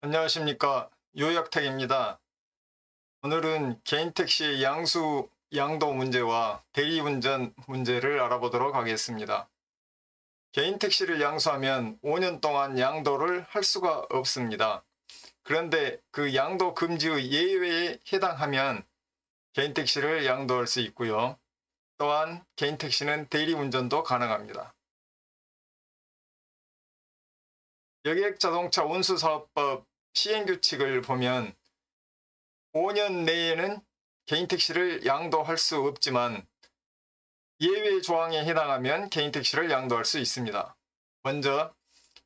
안녕하십니까. 요약택입니다. 오늘은 개인 택시의 양수, 양도 문제와 대리운전 문제를 알아보도록 하겠습니다. 개인 택시를 양수하면 5년 동안 양도를 할 수가 없습니다. 그런데 그 양도 금지의 예외에 해당하면 개인 택시를 양도할 수 있고요. 또한 개인 택시는 대리운전도 가능합니다. 여객자동차 운수사업법 시행규칙을 보면 5년 내에는 개인 택시를 양도할 수 없지만 예외 조항에 해당하면 개인 택시를 양도할 수 있습니다. 먼저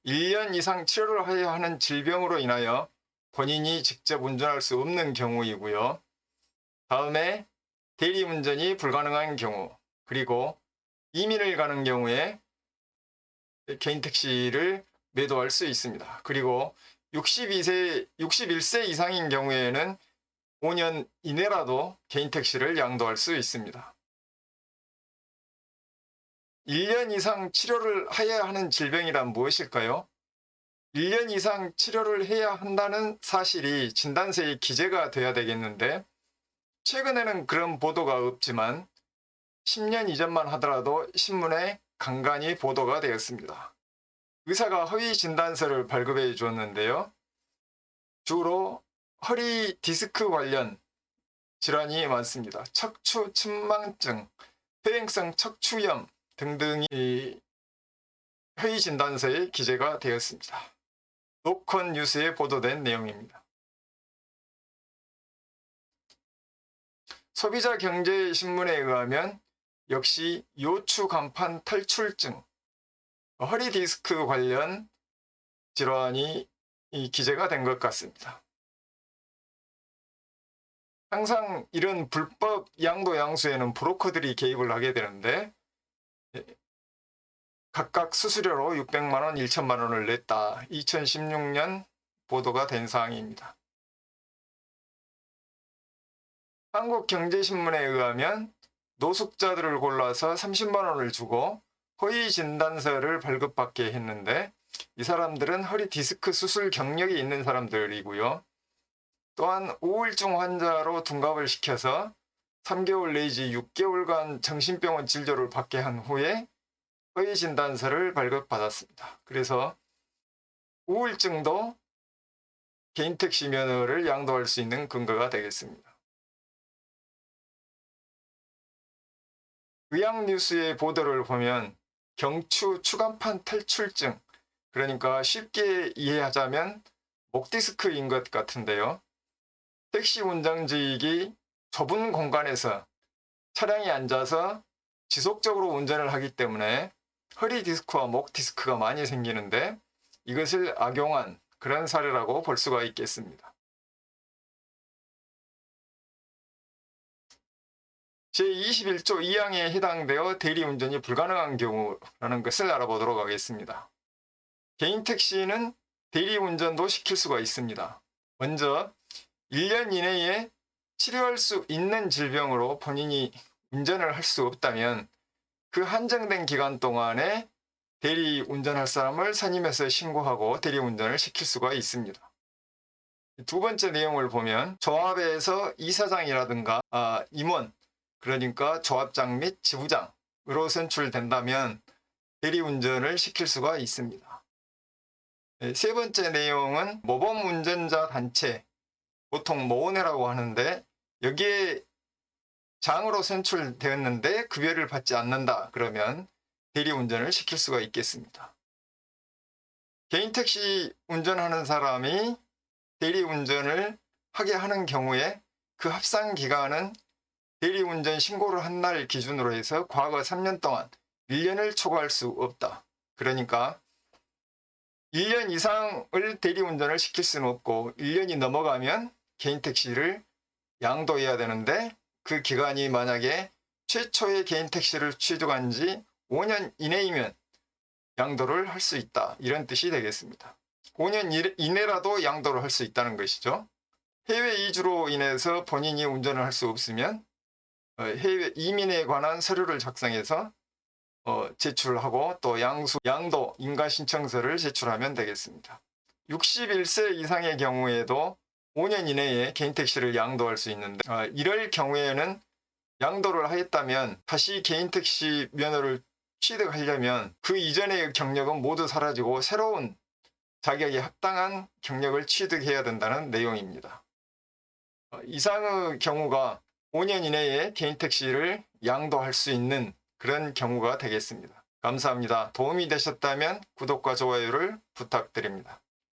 1년 이상 치료를 해야 하는 질병으로 인하여 본인이 직접 운전할 수 없는 경우이고요. 다음에 대리운전이 불가능한 경우, 그리고 이민을 가는 경우에 개인 택시를 매도할 수 있습니다. 그리고 61세 이상인 경우에는 5년 이내라도 개인 택시를 양도할 수 있습니다. 1년 이상 치료를 해야 하는 질병이란 무엇일까요? 1년 이상 치료를 해야 한다는 사실이 진단서에 기재가 돼야 되겠는데, 최근에는 그런 보도가 없지만 10년 이전만 하더라도 신문에 간간히 보도가 되었습니다. 의사가 허위 진단서를 발급해 주었는데요. 주로 허리 디스크 관련 질환이 많습니다. 척추 침망증, 퇴행성 척추염 등등이 허위 진단서에 기재가 되었습니다. 노컷 뉴스에 보도된 내용입니다. 소비자경제신문에 의하면 역시 요추 간판 탈출증, 허리 디스크 관련 질환이 기재가 된 것 같습니다. 항상 이런 불법 양도 양수에는 브로커들이 개입을 하게 되는데, 각각 수수료로 600만 원, 1천만 원을 냈다. 2016년 보도가 된 사항입니다. 한국경제신문에 의하면 노숙자들을 골라서 30만 원을 주고 허위 진단서를 발급받게 했는데, 이 사람들은 허리 디스크 수술 경력이 있는 사람들이고요. 또한 우울증 환자로 둔갑을 시켜서 3개월 내지 6개월간 정신병원 진료를 받게 한 후에 허위 진단서를 발급받았습니다. 그래서 우울증도 개인 택시 면허를 양도할 수 있는 근거가 되겠습니다. 의학뉴스의 보도를 보면 경추 추간판 탈출증, 그러니까 쉽게 이해하자면 목 디스크인 것 같은데요. 택시 운전직이 좁은 공간에서 차량에 앉아서 지속적으로 운전을 하기 때문에 허리 디스크와 목 디스크가 많이 생기는데, 이것을 악용한 그런 사례라고 볼 수가 있겠습니다. 제21조 2항에 해당되어 대리운전이 불가능한 경우라는 것을 알아보도록 하겠습니다. 개인 택시는 대리운전도 시킬 수가 있습니다. 먼저 1년 이내에 치료할 수 있는 질병으로 본인이 운전을 할 수 없다면 그 한정된 기간 동안에 대리운전할 사람을 선임해서 신고하고 대리운전을 시킬 수가 있습니다. 두 번째 내용을 보면 조합에서 이사장이라든가 임원, 그러니까 조합장 및 지부장으로 선출된다면 대리운전을 시킬 수가 있습니다. 세 번째 내용은 모범 운전자 단체, 보통 모원회라고 하는데, 여기에 장으로 선출되었는데 급여를 받지 않는다 그러면 대리운전을 시킬 수가 있겠습니다. 개인 택시 운전하는 사람이 대리운전을 하게 하는 경우에 그 합산 기간은 대리운전 신고를 한 날 기준으로 해서 과거 3년 동안 1년을 초과할 수 없다. 그러니까 1년 이상을 대리운전을 시킬 수는 없고 1년이 넘어가면 개인 택시를 양도해야 되는데, 그 기간이 만약에 최초의 개인 택시를 취득한 지 5년 이내이면 양도를 할 수 있다. 이런 뜻이 되겠습니다. 5년 이내라도 양도를 할 수 있다는 것이죠. 해외 이주로 인해서 본인이 운전을 할 수 없으면 해외 이민에 관한 서류를 작성해서 제출하고 또 양도 인가 신청서를 제출하면 되겠습니다. 61세 이상의 경우에도 5년 이내에 개인택시를 양도할 수 있는데 이럴 경우에는 양도를 하였다면 다시 개인택시 면허를 취득하려면 그 이전의 경력은 모두 사라지고 새로운 자격에 합당한 경력을 취득해야 된다는 내용입니다. 이상의 경우가 5년 이내에 개인택시를 양도할 수 있는 그런 경우가 되겠습니다. 감사합니다. 도움이 되셨다면 구독과 좋아요를 부탁드립니다.